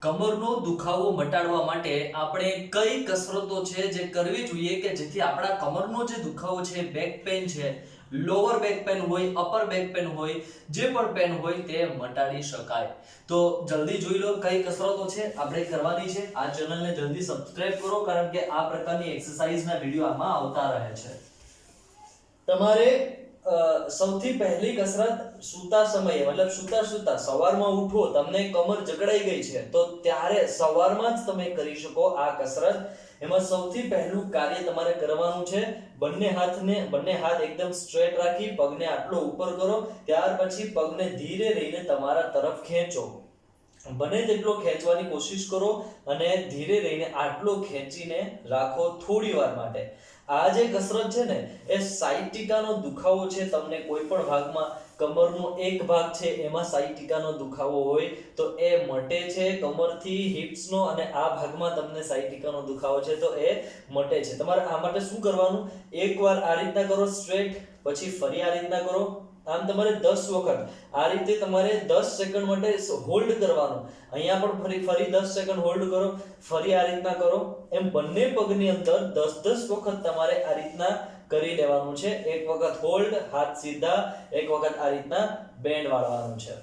કમરનો દુખાવો મટાડવા માટે આપણે કઈ કસરતો છે જે કરવી જોઈએ કે જેથી આપણા કમરનો જે દુખાવો છે, બેક પેન છે, લોઅર બેક પેન હોય, અપર બેક પેન હોય, જે પણ પેન હોય તે મટાડી શકાય. તો જલ્દી જોઈ લો કઈ કસરતો છે આપણે કરવાની છે. આ ચેનલને જલ્દી સબસ્ક્રાઇબ કરો કારણ કે આ પ્રકારની એક્સરસાઇઝના વિડિયો આમાં આવતા રહે છે. તમારે સૌથી પહેલી કસરત સૂતા સમયે, મતલબ સૂતા સવારમાં ઉઠો, તમને કમર જકડાઈ ગઈ છે તો ત્યારે સવારમાં જ તમે કરી શકો આ કસરત. એમાં સૌથી પહેલું કાર્ય તમારે કરવાનું છે, બંને હાથ એકદમ સ્ટ્રેટ રાખી પગને આટલો ઉપર કરો. ત્યાર પછી પગને ધીરે રહીને તમારા તરફ ખેંચો. બને તેટલો ખેંચવાની કોશિશ કરો અને ધીરે રહીને આટલો ખેંચીને રાખો થોડી વાર માટે. આ જે કસરત છે ને એ સાયટિકાનો દુખાવો છે, તમને કોઈ પણ ભાગમાં કમરનો એક ભાગ છે એમાં સાયટિકાનો દુખાવો હોય તો એ મટે છે. કમરથી હિપ્સનો અને આ ભાગમાં તમને સાયટિકાનો દુખાવો છે તો એ મટે છે. તમારે આ માટે શું કરવાનું, એકવાર આ રીતના કરો સ્ટ્રેટ, પછી ફરી આ રીતના કરો. આમ તમારે 10 વખત આ રીતે તમારે 10 સેકન્ડ માટે હોલ્ડ કરવાનું. અહીંયા પણ ફરી 10 સેકન્ડ હોલ્ડ કરો, ફરી આ રીતના કરો. એમ બંને પગની અંદર 10 વખત તમારે આ રીતના કરી લેવાનું છે. એક વખત હોલ્ડ, હાથ સીધા, એક વખત આ રીતના બેન્ડ વાળવાનું છે.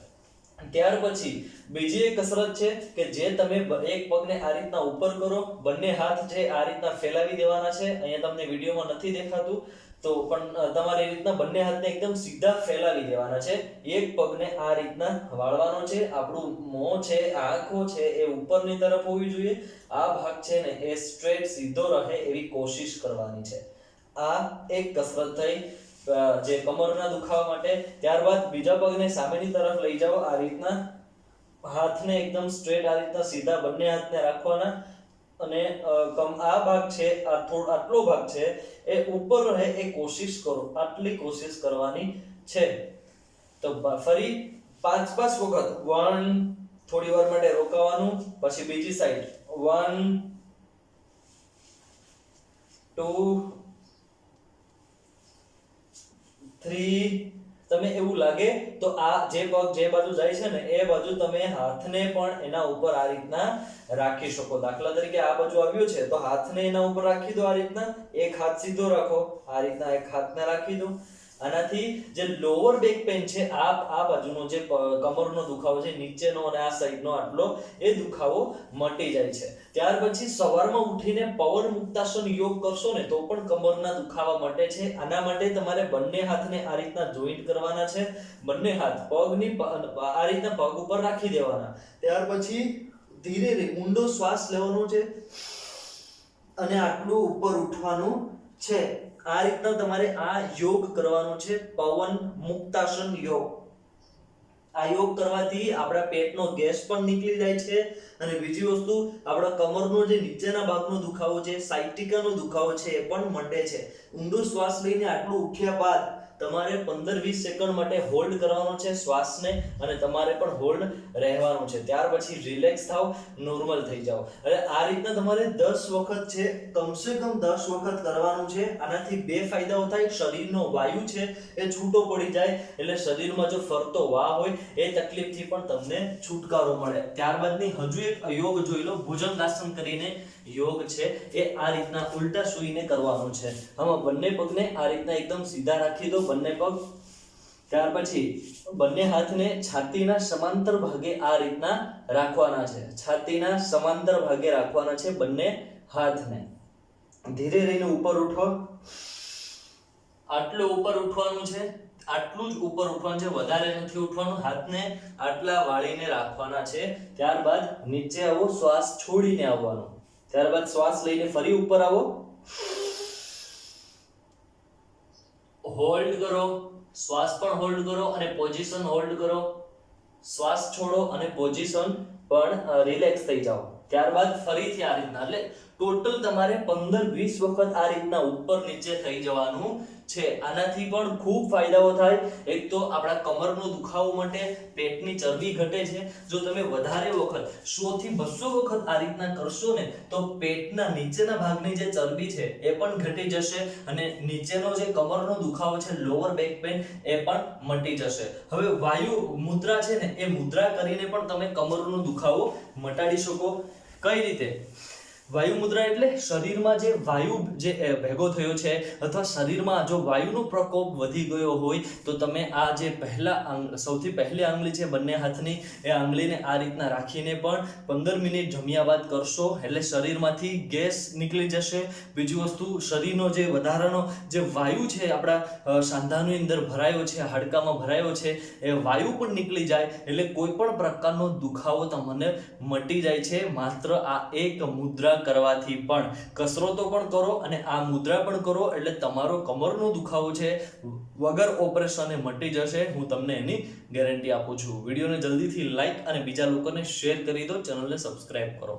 ત્યાર પછી બીજી એક કસરત છે કે જે તમે એક પગને આ રીતના ઉપર કરો, બંને હાથ છે આ રીતના ફેલાવી દેવાના છે. અહીંયા તમને વિડીયોમાં નથી દેખાતું તો પણ તમારે એ રીતના બંને હાથને એકદમ સીધા ફેલાવી દેવાના છે. એક પગને આ રીતના વાળવાનો છે. આપણું મોં છે, આંખો છે એ ઉપરની તરફ હોવી જોઈએ. આ ભાગ છે ને એ સ્ટ્રેટ સીધો રહે એવી કોશિશ કરવાની છે. આ એક કસરત થઈ જે કમરના દુખાવા માટે. ત્યારબાદ બીજા પગને સામેની તરફ લઈ જાઓ. આ રીતના હાથને એકદમ સ્ટ્રેટ આ રીતના સીધા બંને હાથને રાખવાના અને આ ભાગ છે, આટલો ભાગ છે એ ઉપર રહે એ કોશિશ કરો. આટલી કોશિશ કરવાની છે. તો ફરી 5 વખત 1, થોડી વાર માટે રોકાવાનું, પછી બીજી સાઈડ 1 2 3. તમે એવું લાગે તો આ જે પગ જે બાજુ જાય છે ને એ બાજુ તમે હાથને પણ એના ઉપર આ રીતના રાખી શકો. દાખલા તરીકે આ બાજુ આવ્યું છે તો હાથને એના ઉપર રાખી દો. આ રીતના એક હાથ સીધો રાખો, આ રીતના એક હાથને રાખી દો. આનાથી જે લોઅર બેક પેન છે, આ બાજુનો જે કમરનો દુખાવો છે, નીચેનો અને આ સાઈડનો આટલો એ દુખાવો મટી જાય છે. ત્યાર પછી સવારમાં ઉઠીને પવન મુક્તાસન યોગ કરશો ને તો પણ કમરના દુખાવા મટે છે. આના માટે તમારે બંને હાથને આ રીતના જોઈન્ટ કરવાના છે. બંને હાથ પગની આ રીતના પગ ઉપર રાખી દેવાના. ત્યાર પછી ધીરે ઊંડો શ્વાસ લેવાનો છે અને આટલું ઉપર ઉઠવાનું છે. આ રીતના તમારે આ યોગ કરવાનો છે, પવન મુક્તાસન યોગ. આ યોગ કરવાથી આપણા પેટનો ગેસ પણ નીકળી જાય છે અને બીજી વસ્તુ આપણા કમરનો જે નીચેના ભાગનો દુખાવો છે, સાયટિકાનો દુખાવો છે એ પણ મટે છે. ઊંડો શ્વાસ લઈને આટલું ઉઠ્યા બાદ તમારે 15-20 સેકન્ડ માટે હોલ્ડ કરવાનો છે શ્વાસને અને તમારે પણ હોલ્ડ રહેવાનું છે. ત્યાર પછી રિલેક્સ થાવ, નોર્મલ થઈ જાઓ. હવે આ રીતના તમારે 10 વખત છે, કમસે કમ 10 વખત કરવાનું છે. આનાથી બે ફાયદાઓ થાય. શરીરનો વાયુ છે એ છૂટો પડી જાય એટલે શરીરમાં જો ફરતો વાહ હોય એ તકલીફથી પણ તમને છુટકારો મળે. ત્યારબાદની હજુ એક યોગ જોઈ લો. ભુજંગાસન કરીને યોગ છે એ આ રીતના ઉલટા સૂઈને કરવાનું છે. આમાં બંને પગને આ રીતના એકદમ સીધા રાખી દો, બંને પગ. ત્યાર પછી બંને હાથને છાતીના સમાંતર ભાગે આ રીતના રાખવાના છે. છાતીના સમાંતર ભાગે રાખવાના છે બંને હાથને. ધીરે રહીને ઉપર ઉઠો. આટલો ઉપર ઉઠવાનું છે, આટલું જ ઉપર ઉઠવાનું છે, વધારે નથી ઉઠવાનું. હાથને આટલા વાળીને રાખવાના છે. ત્યારબાદ નીચે આવો, શ્વાસ છોડીને આવવાનો. ત્યારબાદ શ્વાસ લઈને ફરી ઉપર આવો, હોલ્ડ કરો, શ્વાસ પણ હોલ્ડ કરો અને પોઝિશન હોલ્ડ કરો. શ્વાસ છોડો અને પોઝિશન પણ રિલેક્સ થઈ જાઓ. ત્યારબાદ ફરીથી આ રીતના, એટલે ટોટલ તમારે 15-20 વખત આ રીતના ઉપર નીચે થઈ જવાનું છે આનાથી પણ ખૂબ ફાયદાઓ થાય. એક તો આપણા કમરનો દુખાવો મટે, પેટની ચરબી ઘટે છે. જો તમે વધારે વખત 100 થી 200 વખત આ રીતના કરશો ને તો પેટના નીચેના ભાગની જે ચરબી છે એ પણ ઘટી જશે અને નીચેનો જે કમરનો દુખાવો છે, લોઅર બેક પેન, એ પણ મટી જશે. હવે વાયુ મુદ્રા છે ને એ મુદ્રા કરીને પણ તમે કમરનો દુખાવો મટાડી શકો. કઈ રીતે? વાયુ મુદ્રા એટલે શરીરમાં જે વાયુ જે ભેગો થયો છે અથવા શરીરમાં જો વાયુનો પ્રકોપ વધી ગયો હોય તો તમે આ જે સૌથી પહેલી આંગળી છે બંને હાથની, એ આંગળીને આ રીતના રાખીને પણ 15 મિનિટ જમ્યા બાદ કરશો એટલે શરીરમાંથી ગેસ નીકળી જશે. બીજી વસ્તુ, શરીરનો જે વધારાનો જે વાયુ છે આપણા સાંધાની અંદર ભરાયો છે, હાડકામાં ભરાયો છે, એ વાયુ પણ નીકળી જાય એટલે કોઈ પણ પ્રકારનો દુખાવો તમને મટી જાય છે માત્ર આ એક મુદ્રા કરવાથી. પણ કસરતો પણ કરો અને આ મુદ્રા પણ કરો એટલે તમારો કમરનો દુખાવો છે વગર ઓપરેશને મટી જશે. હું તમને એની ગેરંટી આપું છું. વિડીયોને જલ્દીથી લાઈક અને બીજા લોકોને શેર કરી દો, ચેનલને સબસ્ક્રાઇબ કરો.